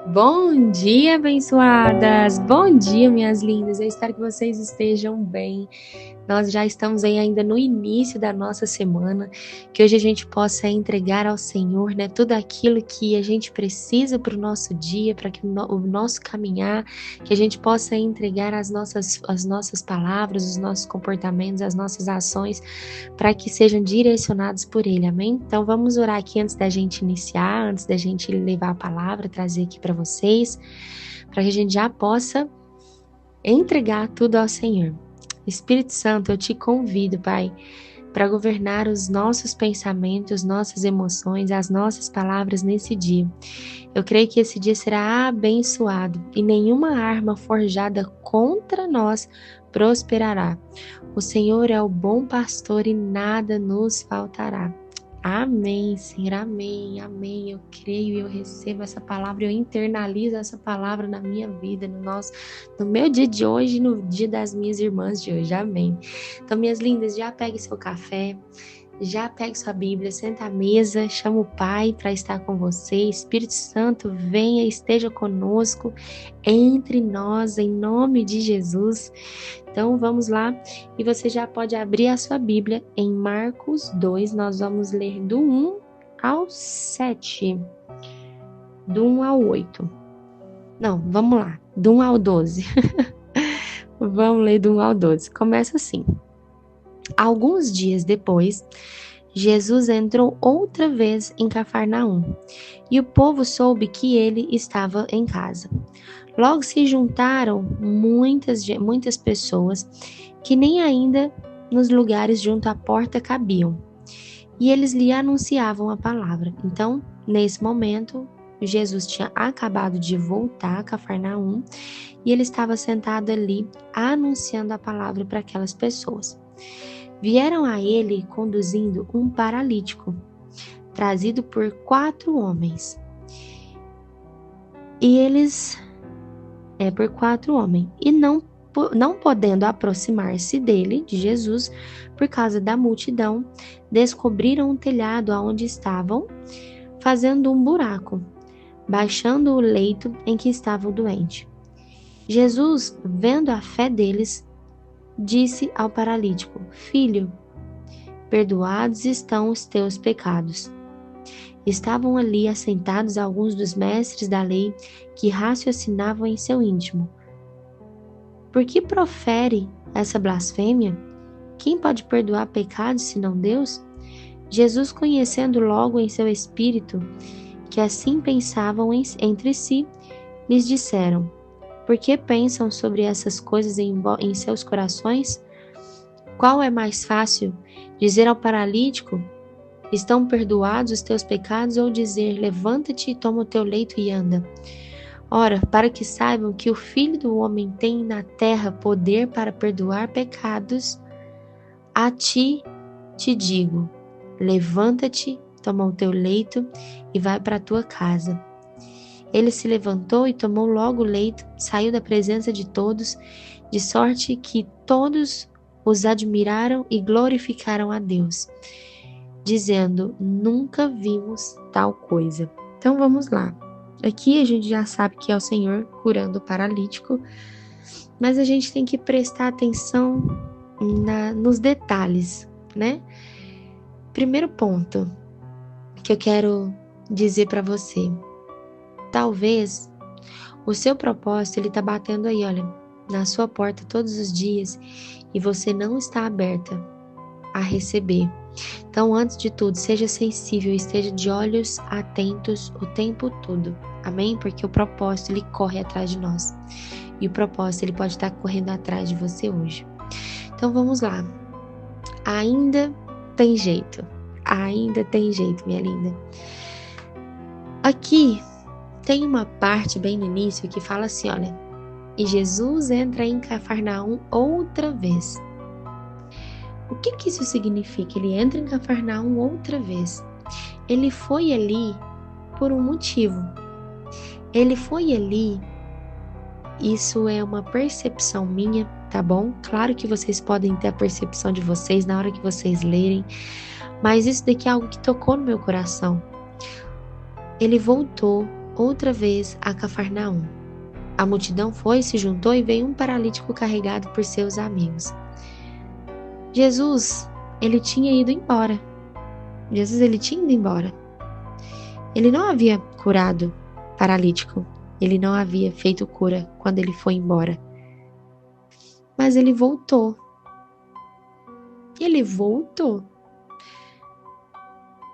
Bom dia, abençoadas! Bom dia, minhas lindas! Eu espero que vocês estejam bem. Nós já estamos aí ainda no início da nossa semana, que hoje a gente possa entregar ao Senhor, né, tudo aquilo que a gente precisa para o nosso dia, para que o nosso caminhar, que a gente possa entregar as nossas palavras, os nossos comportamentos, as nossas ações, para que sejam direcionados por Ele, amém? Então vamos orar aqui antes da gente iniciar, antes da gente levar a palavra, trazer aqui para vocês, para que a gente já possa entregar tudo ao Senhor. Espírito Santo, eu te convido, Pai, para governar os nossos pensamentos, nossas emoções, as nossas palavras nesse dia. Eu creio que esse dia será abençoado e nenhuma arma forjada contra nós prosperará. O Senhor é o bom pastor e nada nos faltará. Amém, Senhor, amém, amém. Eu creio e eu recebo essa palavra, eu internalizo essa palavra na minha vida, no meu dia de hoje, no dia das minhas irmãs de hoje, amém. Então, minhas lindas, já pegue seu café, já pegue sua Bíblia, senta à mesa, chama o Pai para estar com você. Espírito Santo, venha, esteja conosco, entre nós, em nome de Jesus. Então vamos lá, e você já pode abrir a sua Bíblia em Marcos 2, nós vamos ler do 1 ao 7, do 1 ao 8. Não, vamos lá, do 1 ao 12. Vamos ler do 1 ao 12. Começa assim. Alguns dias depois, Jesus entrou outra vez em Cafarnaum, e o povo soube que ele estava em casa. Logo se juntaram muitas pessoas que nem ainda nos lugares junto à porta cabiam, e eles lhe anunciavam a palavra. Então, nesse momento, Jesus tinha acabado de voltar a Cafarnaum e ele estava sentado ali anunciando a palavra para aquelas pessoas. Vieram a ele conduzindo um paralítico, trazido por 4 homens. E eles, por 4 homens, e não podendo aproximar-se dele, de Jesus, por causa da multidão, descobriram um telhado aonde estavam, fazendo um buraco, baixando o leito em que estava o doente. Jesus, vendo a fé deles, disse ao paralítico: Filho, perdoados estão os teus pecados. Estavam ali assentados alguns dos mestres da lei que raciocinavam em seu íntimo: Por que profere essa blasfêmia? Quem pode perdoar pecados senão Deus? Jesus, conhecendo logo em seu espírito que assim pensavam entre si, lhes disseram: Por que pensam sobre essas coisas em seus corações? Qual é mais fácil, dizer ao paralítico: Estão perdoados os teus pecados, ou dizer: Levanta-te e toma o teu leito e anda? Ora, para que saibam que o Filho do Homem tem na terra poder para perdoar pecados, a ti te digo: levanta-te, toma o teu leito e vai para a tua casa. Ele se levantou e tomou logo o leito, saiu da presença de todos, de sorte que todos os admiraram e glorificaram a Deus, dizendo: Nunca vimos tal coisa. Então vamos lá. Aqui a gente já sabe que é o Senhor curando o paralítico, mas a gente tem que prestar atenção nos detalhes, né? Primeiro ponto que eu quero dizer para você: talvez o seu propósito ele tá batendo aí, olha, na sua porta todos os dias e você não está aberta a receber. Então, antes de tudo, seja sensível, esteja de olhos atentos o tempo todo. Amém? Porque o propósito ele corre atrás de nós. E o propósito ele pode estar correndo atrás de você hoje. Então, vamos lá. Ainda tem jeito. Ainda tem jeito, minha linda. Aqui tem uma parte bem no início que fala assim, olha: E Jesus entra em Cafarnaum outra vez. O que isso significa? Ele entra em Cafarnaum outra vez. Ele foi ali por um motivo. Ele foi ali, isso é uma percepção minha, tá bom? Claro que vocês podem ter a percepção de vocês na hora que vocês lerem, mas isso daqui é algo que tocou no meu coração. Ele voltou outra vez a Cafarnaum. A multidão foi, se juntou e veio um paralítico carregado por seus amigos. Jesus, ele tinha ido embora. Ele tinha ido embora. Ele não havia curado paralítico. Ele não havia feito cura quando ele foi embora. Mas ele voltou. Ele voltou.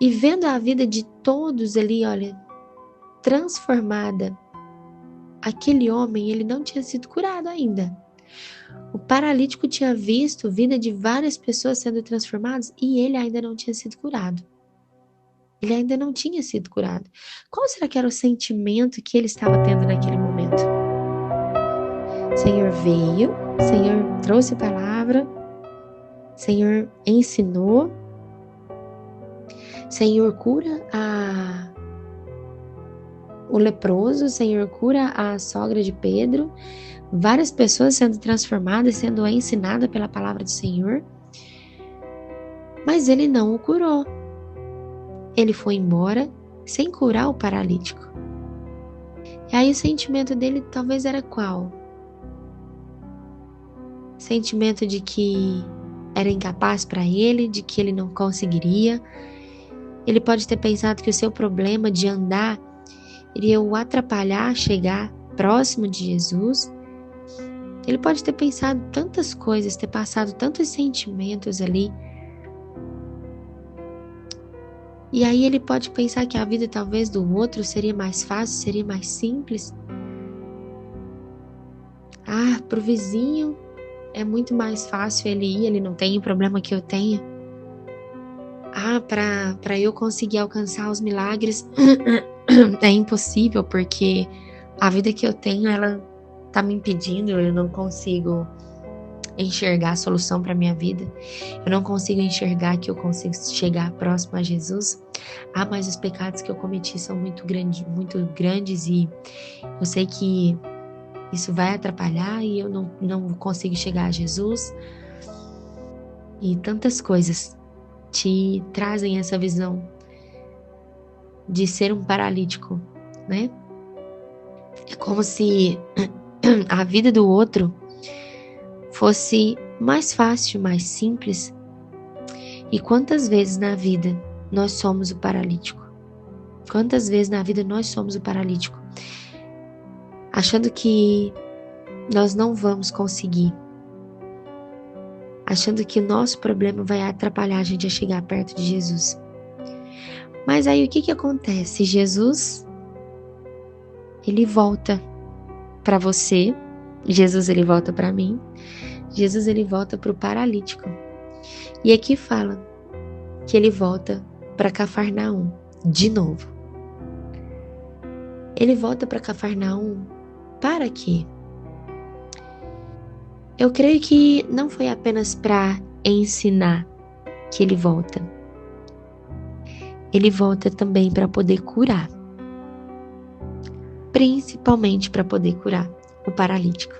E vendo a vida de todos ali, olha, transformada, aquele homem, ele não tinha sido curado ainda. O paralítico tinha visto a vida de várias pessoas sendo transformadas e ele ainda não tinha sido curado. Ele ainda não tinha sido curado. Qual será que era o sentimento que ele estava tendo naquele momento? O Senhor veio, o Senhor trouxe a palavra, o Senhor ensinou, o Senhor cura o leproso, o Senhor cura a sogra de Pedro, várias pessoas sendo transformadas, sendo ensinadas pela palavra do Senhor, mas ele não o curou. Ele foi embora sem curar o paralítico. E aí o sentimento dele talvez era qual? Sentimento de que era incapaz para ele, de que ele não conseguiria. Ele pode ter pensado que o seu problema de andar iria o atrapalhar a chegar próximo de Jesus. Ele pode ter pensado tantas coisas, ter passado tantos sentimentos ali. E aí ele pode pensar que a vida talvez do outro seria mais fácil, seria mais simples. Pro vizinho é muito mais fácil ele ir, ele não tem o problema que eu tenho. Para eu conseguir alcançar os milagres é impossível, porque a vida que eu tenho, ela tá me impedindo, eu não consigo enxergar a solução para minha vida. Eu não consigo enxergar que eu consigo chegar próximo a Jesus. Mas os pecados que eu cometi são muito grandes e eu sei que isso vai atrapalhar e eu não consigo chegar a Jesus. E tantas coisas te trazem essa visão de ser um paralítico, né? É como se a vida do outro fosse mais fácil, mais simples. E quantas vezes na vida nós somos o paralítico? Quantas vezes na vida nós somos o paralítico? Achando que nós não vamos conseguir. Achando que o nosso problema vai atrapalhar a gente a chegar perto de Jesus. Mas aí o que acontece? Jesus, ele volta para você. Jesus, ele volta para mim. Jesus, ele volta para o paralítico. E aqui fala que ele volta para Cafarnaum de novo. Ele volta para Cafarnaum para quê? Eu creio que não foi apenas para ensinar que ele volta. Ele volta também para poder curar. Principalmente para poder curar o paralítico.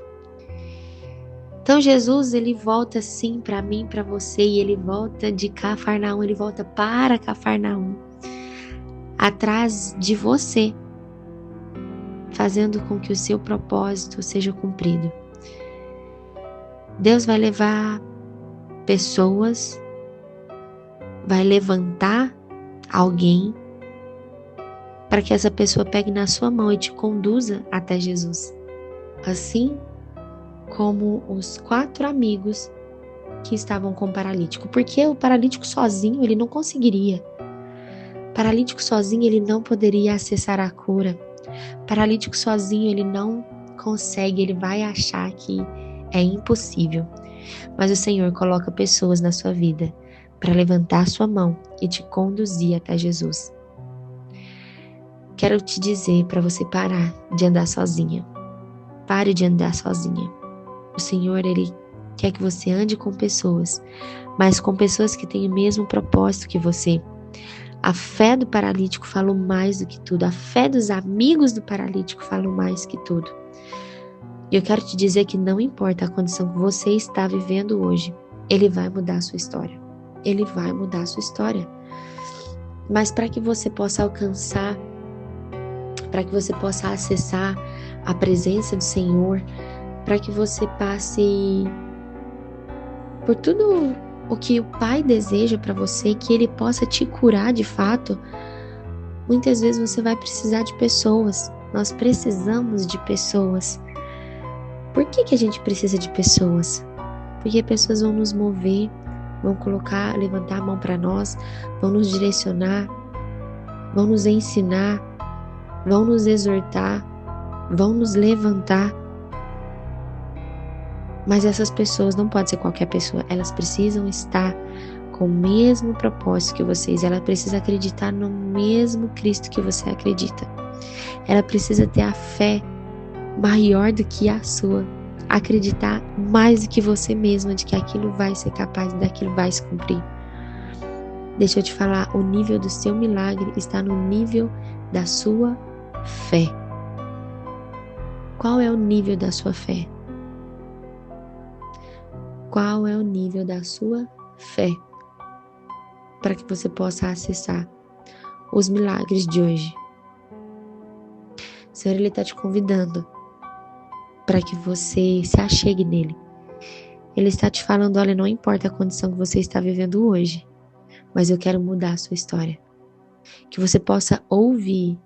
Então Jesus, ele volta sim para mim, para você, e ele volta de Cafarnaum, ele volta para Cafarnaum, atrás de você, fazendo com que o seu propósito seja cumprido. Deus vai levar pessoas, vai levantar alguém para que essa pessoa pegue na sua mão e te conduza até Jesus. Assim como os 4 amigos que estavam com o paralítico. Porque o paralítico sozinho, ele não conseguiria. Paralítico sozinho, ele não poderia acessar a cura. Paralítico sozinho, ele não consegue, ele vai achar que é impossível. Mas o Senhor coloca pessoas na sua vida para levantar a sua mão e te conduzir até Jesus. Quero te dizer para você parar de andar sozinha. Pare de andar sozinha. O Senhor, ele quer que você ande com pessoas, mas com pessoas que têm o mesmo propósito que você. A fé do paralítico falou mais do que tudo. A fé dos amigos do paralítico falou mais que tudo. E eu quero te dizer que não importa a condição que você está vivendo hoje, Ele vai mudar a sua história. Ele vai mudar a sua história. Mas para que você possa alcançar para que você possa acessar a presença do Senhor, para que você passe por tudo o que o Pai deseja para você, que Ele possa te curar de fato. Muitas vezes você vai precisar de pessoas. Nós precisamos de pessoas. Por que a gente precisa de pessoas? Porque pessoas vão nos mover, vão levantar a mão para nós, vão nos direcionar, vão nos ensinar, vão nos exortar, vão nos levantar. Mas essas pessoas não podem ser qualquer pessoa, elas precisam estar com o mesmo propósito que vocês, ela precisa acreditar no mesmo Cristo que você acredita. Ela precisa ter a fé maior do que a sua, acreditar mais do que você mesma de que aquilo vai ser capaz, daquilo vai se cumprir. Deixa eu te falar, o nível do seu milagre está no nível da sua fé. Qual é o nível da sua fé? Qual é o nível da sua fé? Para que você possa acessar os milagres de hoje. O Senhor, Ele está te convidando para que você se achegue nele. Ele está te falando, olha, não importa a condição que você está vivendo hoje, mas eu quero mudar a sua história. Que você possa ouvir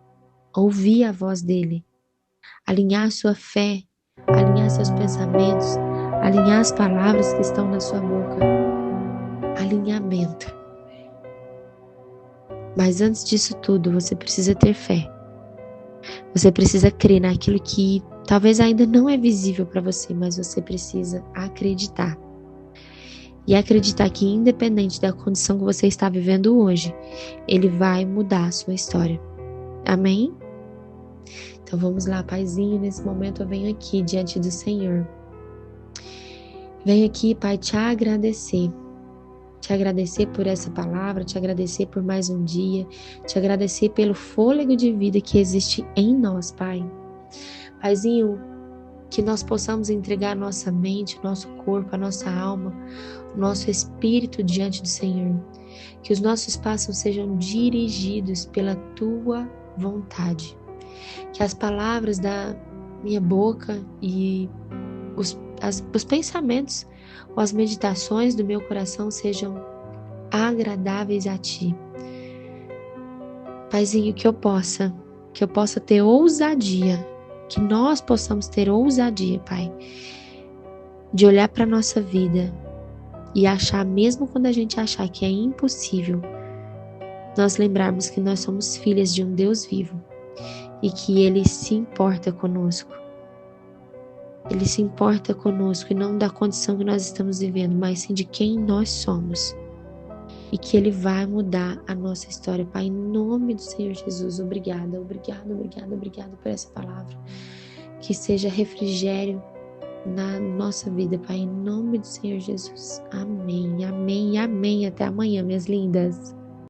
a voz dele, alinhar a sua fé, alinhar seus pensamentos, alinhar as palavras que estão na sua boca. Alinhamento. Mas antes disso tudo, você precisa ter fé. Você precisa crer naquilo que talvez ainda não é visível para você, mas você precisa acreditar. E acreditar que, independente da condição que você está vivendo hoje, Ele vai mudar a sua história. Amém? Então vamos lá, Paizinho, nesse momento eu venho aqui diante do Senhor. Venho aqui, Pai, te agradecer. Te agradecer por essa palavra, te agradecer por mais um dia, te agradecer pelo fôlego de vida que existe em nós, Pai. Paizinho, que nós possamos entregar nossa mente, nosso corpo, a nossa alma, o nosso espírito diante do Senhor. Que os nossos passos sejam dirigidos pela Tua vontade. Que as palavras da minha boca e os pensamentos ou as meditações do meu coração sejam agradáveis a Ti. Paizinho, que eu possa ter ousadia, que nós possamos ter ousadia, Pai, de olhar para a nossa vida e achar, mesmo quando a gente achar que é impossível, nós lembrarmos que nós somos filhas de um Deus vivo e que Ele se importa conosco. Ele se importa conosco e não da condição que nós estamos vivendo, mas sim de quem nós somos. E que Ele vai mudar a nossa história, Pai, em nome do Senhor Jesus. Obrigada por essa palavra. Que seja refrigério na nossa vida, Pai, em nome do Senhor Jesus. Amém, amém, amém. Até amanhã, minhas lindas.